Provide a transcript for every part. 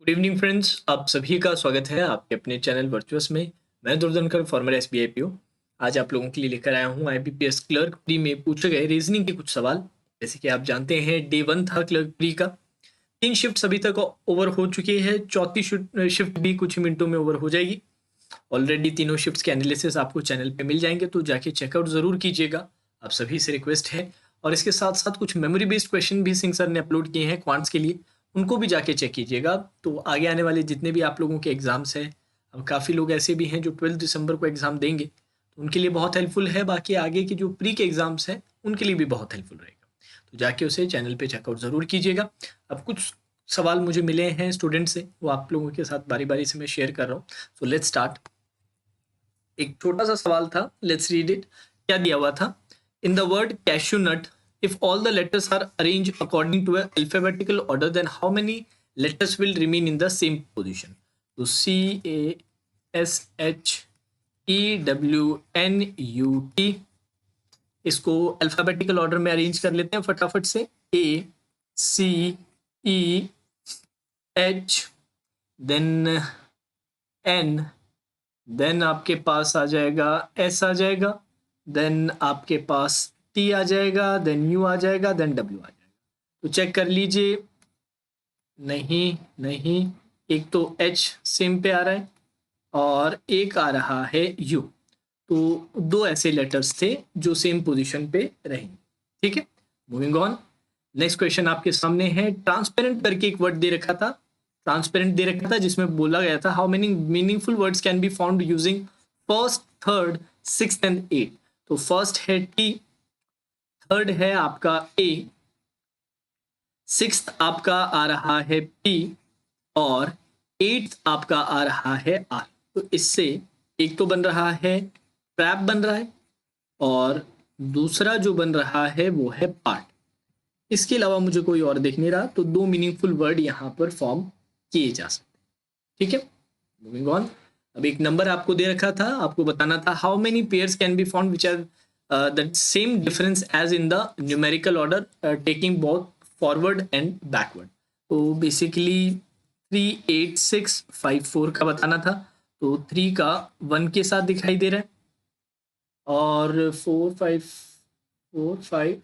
Good evening friends, आप सभी का स्वागत है आपके अपने चैनल वर्चुअस में। मैं दुर्धनकर फॉर्मर एसबीआई पीओ। आज आप लोगों के लिए लेकर आया हूं आईबीपीएस क्लर्क प्री में पूछे गए रीजनिंग के कुछ सवाल। जैसे कि आप जानते हैं डे 1 था क्लर्क प्री का। 3 शिफ्ट अभी तक ओवर हो चुकी है, चौथी शिफ्ट भी कुछ ही मिनटों में ओवर हो जाएगी। ऑलरेडी तीनों शिफ्ट्स के एनालिसिस आपको चैनल पे मिल जाएंगे, तो जाके चेकआउट जरूर कीजिएगा। आप सभी से रिक्वेस्ट है। और इसके साथ साथ कुछ मेमोरी बेस्ड क्वेश्चन भी सिंह सर ने अपलोड किए हैं क्वांट्स के लिए, उनको भी जाके चेक कीजिएगा। तो आगे आने वाले जितने भी आप लोगों के एग्जाम्स हैं, अब काफ़ी लोग ऐसे भी हैं जो 12 दिसंबर को एग्ज़ाम देंगे, तो उनके लिए बहुत हेल्पफुल है। बाकी आगे के जो प्री के एग्जाम्स हैं उनके लिए भी बहुत हेल्पफुल रहेगा। तो जाके उसे चैनल पे चेकआउट ज़रूर कीजिएगा। अब कुछ सवाल मुझे मिले हैं स्टूडेंट से, वो आप लोगों के साथ बारी बारी से मैं शेयर कर रहा हूँ। So let's start. एक छोटा सा सवाल था, लेट्स रीड इट। क्या दिया हुआ था? In the word cashew nut, if all the letters are arranged according to an alphabetical order, then how many letters will remain in the same position? तो CASHEWNUT, इसको अल्फाबेटिकल ऑर्डर में arrange कर लेते हैं फटाफट से। ACEH, देन N, देन आपके पास आ जाएगा S आ जाएगा, देन आपके पास T आ जाएगा, देन U आ जाएगा, देन W आ जाएगा। तो चेक कर लीजिए। नहीं नहीं, एक तो H सेम पे आ रहा है और एक आ रहा है U। तो दो ऐसे लेटर्स थे जो सेम पोजीशन पे रहेंगे। ठीक है, मूविंग ऑन। नेक्स्ट क्वेश्चन आपके सामने है। ट्रांसपेरेंट करके एक वर्ड दे रखा था, ट्रांसपेरेंट दे रखा था, जिसमें बोला गया था how many meaningful words can be found using first, third, sixth and eight. तो फर्स्ट है T, थर्ड है आपका A, सिक्स्थ आपका आ रहा है P और एट्थ आपका आ रहा है R। तो इससे एक तो बन रहा है ट्रैप बन रहा है और दूसरा जो बन रहा है वो है पार्ट। इसके अलावा मुझे कोई और दिख नहीं रहा, तो दो मीनिंगफुल वर्ड यहाँ पर फॉर्म किए जा सकते हैं। ठीक है, मूविंग ऑन। अब एक नंबर आपको दे रखा था, आपको बताना था how many pairs can be found which are the same difference as in the numerical order taking both forward and backward. तो बेसिकली 3, 8, 6, 5, 4 का बताना था। तो 3 का 1 के साथ दिखाई दे रहा है और 4, 5, 4, 5,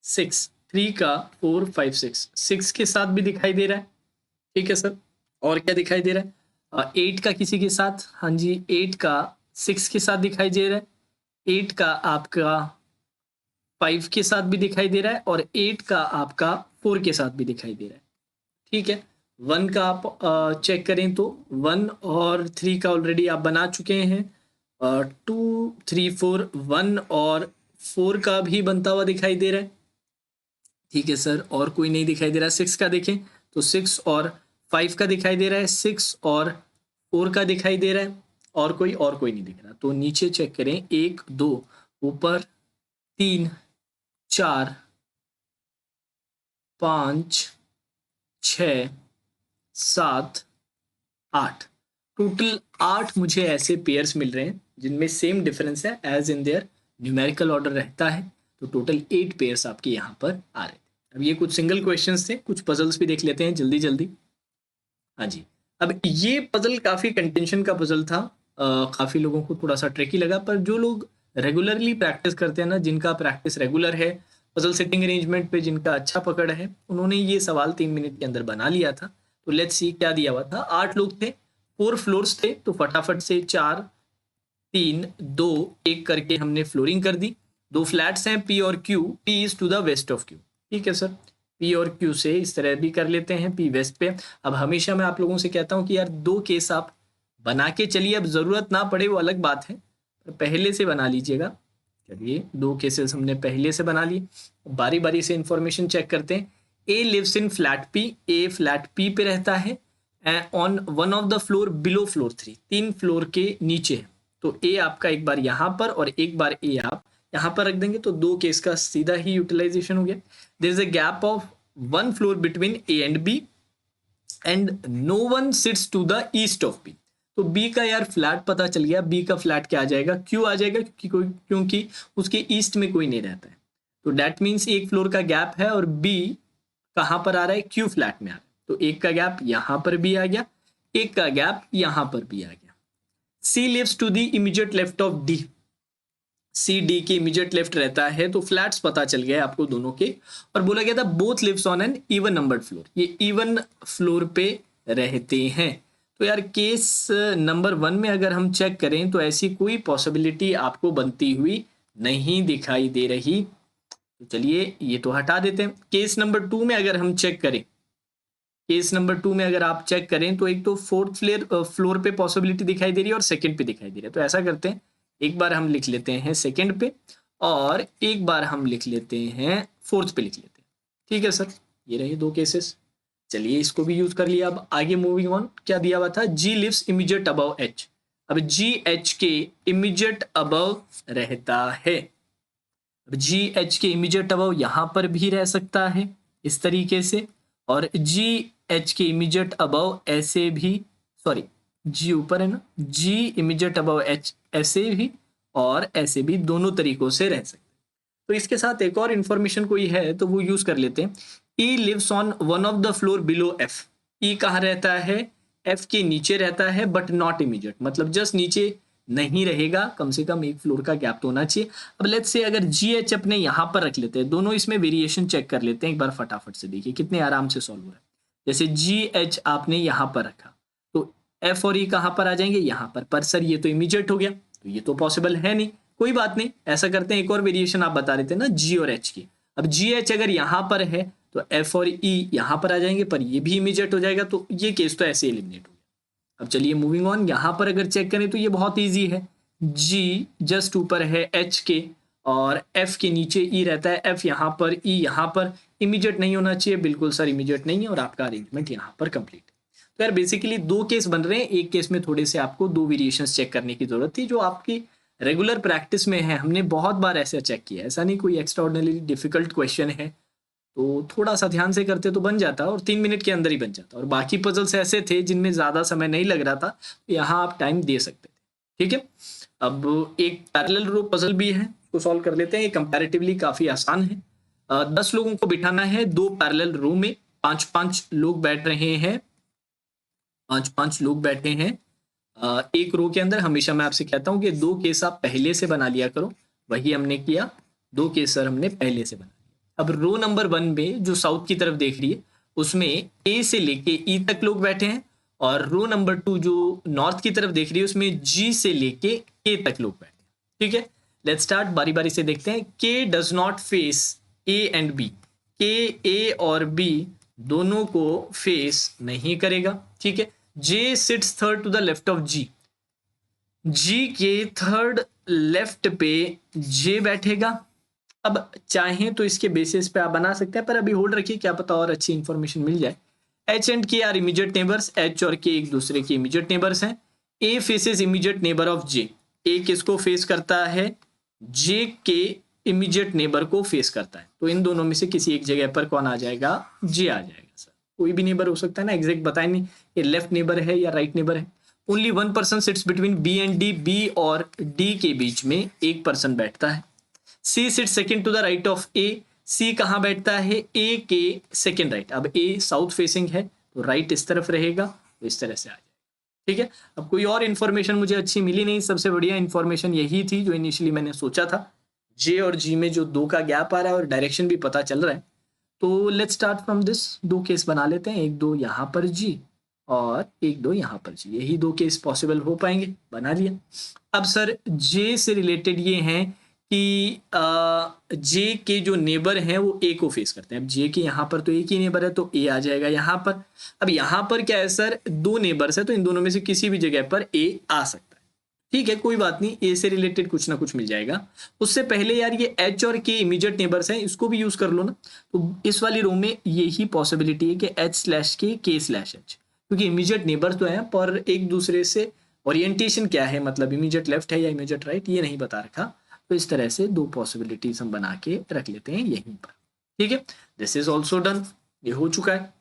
6, 3 का 4, 5, 6, 6 के साथ भी दिखाई दे रहा है। ठीक है सर, और क्या दिखाई दे रहा है? 8 का किसी के साथ, हाँ जी, 8 का 6 के साथ दिखाई दे रहा है, 8 का आपका 5 के साथ भी दिखाई दे रहा है और 8 का आपका 4 के साथ भी दिखाई दे रहा है। ठीक है, 1 का आप चेक करें तो 1 और 3 का ऑलरेडी आप बना चुके हैं। 2, 3, 4, 1 और 4 का भी बनता हुआ दिखाई दे रहा है। ठीक है सर, और कोई नहीं दिखाई दे रहा। 6 का देखें तो 6 और 5 का दिखाई दे रहा है, 6 और 4 का दिखाई दे रहा है, और कोई नहीं दिख रहा। तो नीचे चेक करें, 1, 2, ऊपर 3, 4, 5, 6, 7, 8, टोटल 8 मुझे ऐसे पेयर्स मिल रहे हैं जिनमें सेम डिफरेंस है as in their numerical order रहता है। तो टोटल 8 पेयर्स आपके यहाँ पर आ रहे थे। अब ये कुछ सिंगल क्वेश्चंस थे, कुछ पजल्स भी देख लेते हैं जल्दी जल्दी। हाँ जी, अब ये पजल काफी कंटेंशन का पजल था। काफी लोगों को थोड़ा सा ट्रिकी लगा, पर जो लोग रेगुलरली प्रैक्टिस करते हैं ना, जिनका प्रैक्टिस रेगुलर है, पजल सेटिंग अरेंजमेंट पे जिनका अच्छा पकड़ है, उन्होंने ये सवाल 3 मिनट के अंदर बना लिया था। तो लेट्स सी क्या दिया हुआ था। 8 लोग थे, 4 फ्लोर्स थे, तो फटाफट से 4, 3, 2, 1 करके हमने फ्लोरिंग कर दी। 2 फ्लैट्स हैं P और Q, P is to the west of Q। ठीक है सर, P और Q से इस तरह भी कर लेते हैं, P वेस्ट पे। अब हमेशा मैं आप लोगों से कहता हूं कि यार 2 केस आप बना के चलिए, अब जरूरत ना पड़े वो अलग बात है, पर पहले से बना लीजिएगा। चलिए 2 केसेस हमने पहले से बना लिए। बारी बारी से इंफॉर्मेशन चेक करते हैं। A lives in flat P, A flat P पे रहता है on one of the floor below floor 3, 3 floor के नीचे है। तो ए आपका एक बार यहाँ पर और एक बार ए आप यहाँ पर रख देंगे, तो 2 केस का सीधा ही यूटिलाइजेशन हो गया। There is a gap of 1 floor between A and B and no one sits to the east of B. तो बी का यार फ्लैट पता चल गया, बी का फ्लैट क्या आ जाएगा? क्यू आ जाएगा, क्योंकि उसके ईस्ट में कोई नहीं रहता है। तो दैट मीन्स एक फ्लोर का गैप है और बी कहाँ पर आ रहा है? क्यू फ्लैट में आ रहा है। तो एक का गैप यहां पर भी आ गया, एक का गैप यहां पर भी आ गया। C lives to the immediate left of D, C D के इमीडिएट लेफ्ट रहता है, तो फ्लैट्स पता चल गया आपको दोनों के, और बोला गया था both lives on an even numbered floor, ये इवन फ्लोर पे रहते हैं। तो यार केस नंबर 1 में अगर हम चेक करें तो ऐसी कोई पॉसिबिलिटी आपको बनती हुई नहीं दिखाई दे रही, तो चलिए ये तो हटा देते हैं। केस नंबर 2 में अगर हम चेक करें, केस नंबर 2 में अगर आप चेक करें तो एक तो फोर्थ फ्लोर पे पॉसिबिलिटी दिखाई दे रही है और सेकंड पे दिखाई दे रही है। तो ऐसा करते हैं, एक बार हम लिख लेते हैं सेकंड पे और एक बार हम लिख लेते हैं फोर्थ पे लिख लेते हैं। ठीक है सर, ये रहे दो केसेस। चलिए इसको भी यूज कर लिया। अब आगे मूविंग ऑन, क्या दिया हुआ था, जी लिव्स इमीडिएट अबव एच। अब जी एच के इमीडिएट अबव रहता है, अब जी एच के इमीडिएट अबव यहां पर भी रह सकता है इस तरीके से, और जी एच के इमीडिएट अबव ऐसे भी, सॉरी जी ऊपर है ना, जी इमीडिएट अबव एच ऐसे भी और ऐसे भी, दोनों तरीकों से रह सकते हैं। तो इसके साथ एक और इंफॉर्मेशन कोई है तो वो यूज कर लेते हैं। E lives on one of the floor below F, E कहाँ रहता है, एफ के नीचे रहता है बट नॉट इमीडिएट, मतलब जस्ट नीचे नहीं रहेगा, कम से कम एक फ्लोर का गैप तो होना चाहिए। अब लेट्स से अगर जी एच अपने यहां पर रख लेते हैं, दोनों इसमें वेरिएशन चेक कर लेते हैं एक बार फटाफट से, देखिए कितने आराम से सॉल्व हो रहा है। जैसे जी एच आपने यहां पर रखा तो एफ और ई कहां पर आ जाएंगे, यहां पर सर ये तो इमीडिएट हो गया, तो ये तो पॉसिबल है नहीं, कोई बात नहीं, ऐसा करते हैं एक और वेरिएशन आप बता रहे थे ना जी और एच की। अब जी एच अगर यहां पर है तो एफ और ई यहां पर आ जाएंगे, पर ये भी इमीडिएट हो जाएगा, तो ये केस तो ऐसे एलिमिनेट हो गया। अब चलिए मूविंग ऑन, यहां पर अगर चेक करें तो ये बहुत ईजी है, जी जस्ट ऊपर है एच के और एफ के नीचे ई रहता है, एफ यहां पर ई यहां पर, इमीडिएट नहीं होना चाहिए, बिल्कुल सर इमीडिएट नहीं है, और आपका अरेंजमेंट यहां पर कंप्लीट है। तो यार बेसिकली दो केस बन रहे हैं, एक केस में थोड़े से आपको दो वेरिएशंस चेक करने की जरूरत थी जो आपकी रेगुलर प्रैक्टिस में है, हमने बहुत बार ऐसे चेक किया, ऐसा नहीं कोई एक्स्ट्रा ऑर्डिनरी डिफिकल्ट क्वेश्चन है, तो थोड़ा सा ध्यान से करते तो बन जाता और 3 मिनट के अंदर ही बन जाता। और बाकी पजल्स ऐसे थे जिनमें ज्यादा समय नहीं लग रहा था, तो यहाँ आप टाइम दे सकते थे। ठीक है, अब एक पैरेलल रो पजल भी है, उसको सॉल्व कर लेते हैं। ये कंपैरेटिवली काफी आसान है। 10 लोगों को बिठाना है दो पैरेलल रो में, 5-5 लोग बैठ रहे हैं, 5-5 लोग बैठे हैं एक रो के अंदर। हमेशा मैं आपसे कहता हूं कि दो केस आप पहले से बना लिया करो, वही हमने किया, दो केस सर हमने पहले से बना लिया। अब रो नंबर 1 में जो साउथ की तरफ देख रही है उसमें ए से लेके ई तक लोग बैठे हैं, और रो नंबर 2 जो नॉर्थ की तरफ देख रही है उसमें जी से लेके के तक लोग बैठे हैं। ठीक है, लेट्स स्टार्ट, बारी बारी से देखते हैं। K does not face A and B, K A और बी दोनों को फेस नहीं करेगा। ठीक है, J sits third to the left of G, G के थर्ड लेफ्ट पे जे बैठेगा। अब चाहें तो इसके बेसिस पे आप बना सकते हैं, पर अभी होल्ड रखिए, क्या पता और अच्छी इंफॉर्मेशन मिल जाए। एच एंड के आर इमीडिएट नेबर्स, एच और के एक दूसरे के इमीडिएट नेबर्स हैं। ए फेसेस इमीडिएट नेबर ऑफ जे, ए किसको फेस करता है, जे के इमीडिएट नेबर को फेस करता है, तो इन दोनों में से किसी एक जगह पर कौन आ जाएगा, जे आ जाएगा। सर कोई भी नेबर हो सकता है ना, एग्जैक्ट बताए नहीं ये लेफ्ट नेबर है या राइट नेबर है। Only 1 person sits between B and D, B और डी के बीच में एक पर्सन बैठता है। C sit second to the right of A, C कहाँ बैठता है, ए के सेकंड राइट। अब ए साउथ फेसिंग है तो राइट इस तरफ रहेगा, तो इस तरह से आ जाएगा। ठीक है, अब कोई और इन्फॉर्मेशन मुझे अच्छी मिली नहीं, सबसे बढ़िया इन्फॉर्मेशन यही थी जो इनिशियली मैंने सोचा था। जे और जी में जो 2 का गैप आ रहा है और डायरेक्शन भी पता चल रहा है, तो let's start from this. 2 case बना लेते हैं, 1-2 यहाँ पर जी और 1-2 यहाँ पर जी, यही 2 केस पॉसिबल हो पाएंगे, बना लिया। अब सर जे से रिलेटेड ये हैं कि जे के जो नेबर हैं वो ए को फेस करते हैं। अब जे के यहाँ पर तो एक ही नेबर है तो ए आ जाएगा यहाँ पर। अब यहाँ पर क्या है सर, 2 नेबर्स है तो इन दोनों में से किसी भी जगह पर ए आ सकता है। ठीक है, कोई बात नहीं, ए से रिलेटेड कुछ ना कुछ मिल जाएगा। उससे पहले यार ये एच और के इमीडिएट नेबर्स हैं, इसको भी यूज कर लो ना। तो इस वाली रो में यही पॉसिबिलिटी है कि H/K/H, क्योंकि इमीडिएट नेबर्स तो है पर एक दूसरे से ओरिएंटेशन क्या है, मतलब इमीडिएट लेफ्ट है या इमीडिएट राइट, ये नहीं बता रखा। तो इस तरह से 2 पॉसिबिलिटीज हम बना के रख लेते हैं यहीं पर। ठीक है, दिस इज ऑल्सो डन, ये हो चुका है।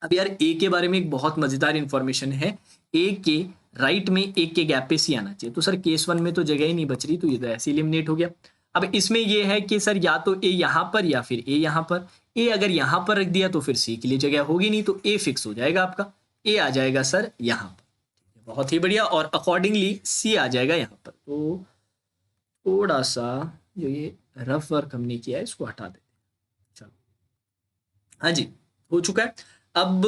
अब यार ए के बारे में एक बहुत मजेदार इंफॉर्मेशन है, ए के राइट में एक के गैप पे सी आना चाहिए। तो सर केस 1 में तो जगह ही नहीं बच रही, तो ये तो ऐसे एलिमिनेट हो गया। अब इसमें ये है कि सर या तो ए यहाँ पर या फिर ए यहाँ पर, ए अगर यहाँ पर रख दिया तो फिर सी के लिए जगह होगी नहीं, तो ए फिक्स हो जाएगा आपका, ए आ जाएगा सर यहाँ पर। बहुत ही बढ़िया, और अकॉर्डिंगली सी आ जाएगा यहाँ पर। तो थोड़ा सा जो ये रफ वर्क हमने किया है इसको हटा देते हैं। चलो, हाँ जी, हो चुका है। अब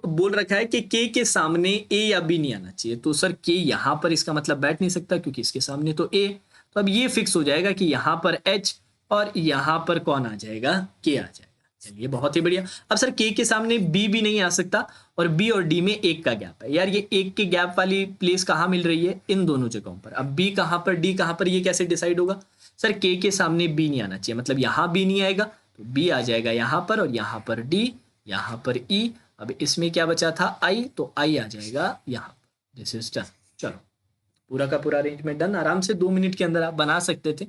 बोल रखा है कि के सामने ए या बी नहीं आना चाहिए, तो सर के यहाँ पर इसका मतलब बैठ नहीं सकता क्योंकि इसके सामने तो ए। तो अब ये फिक्स हो जाएगा कि यहाँ पर एच और यहाँ पर कौन आ जाएगा, के आ जाएगा। चलिए, बहुत ही बढ़िया। अब सर के सामने बी भी नहीं आ सकता, और बी और डी में एक का गैप है। यार ये एक के गैप वाली प्लेस कहाँ मिल रही है, इन दोनों जगहों पर। अब बी कहाँ पर, डी कहाँ पर, ये कैसे डिसाइड होगा? सर के सामने बी नहीं आना चाहिए, मतलब यहाँ बी नहीं आएगा, तो बी आ जाएगा यहाँ पर, और यहाँ पर डी, यहाँ पर ई। अब इसमें क्या बचा था, आई, तो आई आ जाएगा यहाँ पर। This is done. चलो, पूरा का पूरा अरेंजमेंट डन। आराम से 2 मिनट के अंदर आप बना सकते थे।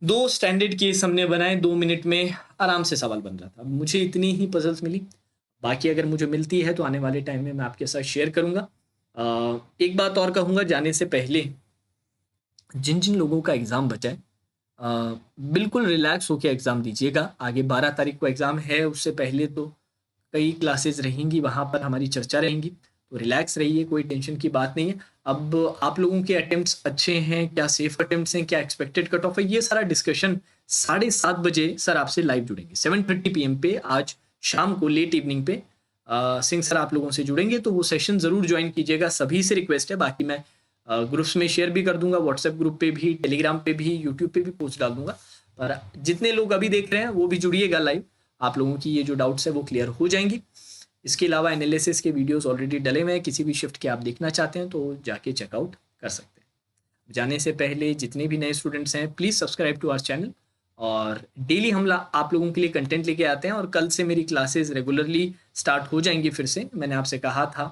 2 स्टैंडर्ड केस हमने बनाए, 2 मिनट में आराम से सवाल बन रहा था। मुझे इतनी ही पजल्स मिली, बाकी अगर मुझे मिलती है तो आने वाले टाइम में मैं आपके साथ शेयर करूंगा। एक बात और कहूँगा जाने से पहले, जिन जिन लोगों का एग्ज़ाम बचा है बिल्कुल रिलैक्स होकर एग्ज़ाम दीजिएगा। आगे 12 तारीख को एग्ज़ाम है, उससे पहले तो कई क्लासेस रहेंगी, वहाँ पर हमारी चर्चा रहेंगी, तो रिलैक्स रहिए, कोई टेंशन की बात नहीं है। अब आप लोगों के अटेम्प्ट्स अच्छे हैं क्या, सेफ अटेम्प्ट्स हैं क्या, एक्सपेक्टेड कट ऑफ है, ये सारा डिस्कशन 7:30 बजे सर आपसे लाइव जुड़ेंगे। 7:30 PM पे आज शाम को, लेट इवनिंग पे सिंह सर आप लोगों से जुड़ेंगे, तो वो सेशन ज़रूर ज्वाइन कीजिएगा। सभी से रिक्वेस्ट है, बाकी मैं ग्रुप्स में शेयर भी कर दूंगा, व्हाट्सएप ग्रुप पे भी, टेलीग्राम पे भी, यूट्यूब पे भी पोस्ट डाल दूंगा। पर जितने लोग अभी देख रहे हैं वो भी जुड़िएगा लाइव, आप लोगों की ये जो डाउट्स है वो क्लियर हो जाएंगी। इसके अलावा एनालिसिस के वीडियोस ऑलरेडी डले हुए हैं, किसी भी शिफ्ट के आप देखना चाहते हैं तो जाके चेकआउट कर सकते हैं। जाने से पहले जितने भी नए स्टूडेंट्स हैं please subscribe to our channel, और डेली हम आप लोगों के लिए कंटेंट लेके आते हैं। और कल से मेरी क्लासेस रेगुलरली स्टार्ट हो जाएंगी फिर से। मैंने आपसे कहा था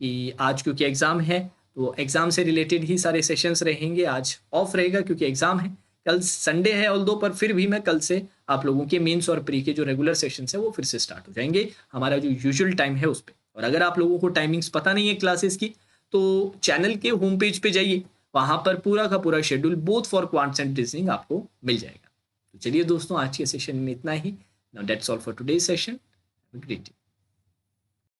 कि आज क्योंकि एग्ज़ाम है तो एग्ज़ाम से रिलेटेड ही सारे सेशंस रहेंगे, आज ऑफ रहेगा क्योंकि एग्ज़ाम है। कल संडे है ऑल्दो, पर फिर भी मैं कल से आप लोगों के मेंस और प्री के जो रेगुलर सेशंस है वो फिर से स्टार्ट हो जाएंगे, हमारा जो यूजुअल टाइम है उस पर। और अगर आप लोगों को टाइमिंग्स पता नहीं है क्लासेस की, तो चैनल के होम पेज पे जाइए, वहाँ पर पूरा का पूरा schedule both for quants and reasoning आपको मिल जाएगा। तो चलिए दोस्तों, आज के सेशन में इतना ही। Now that's all for today's session. Great.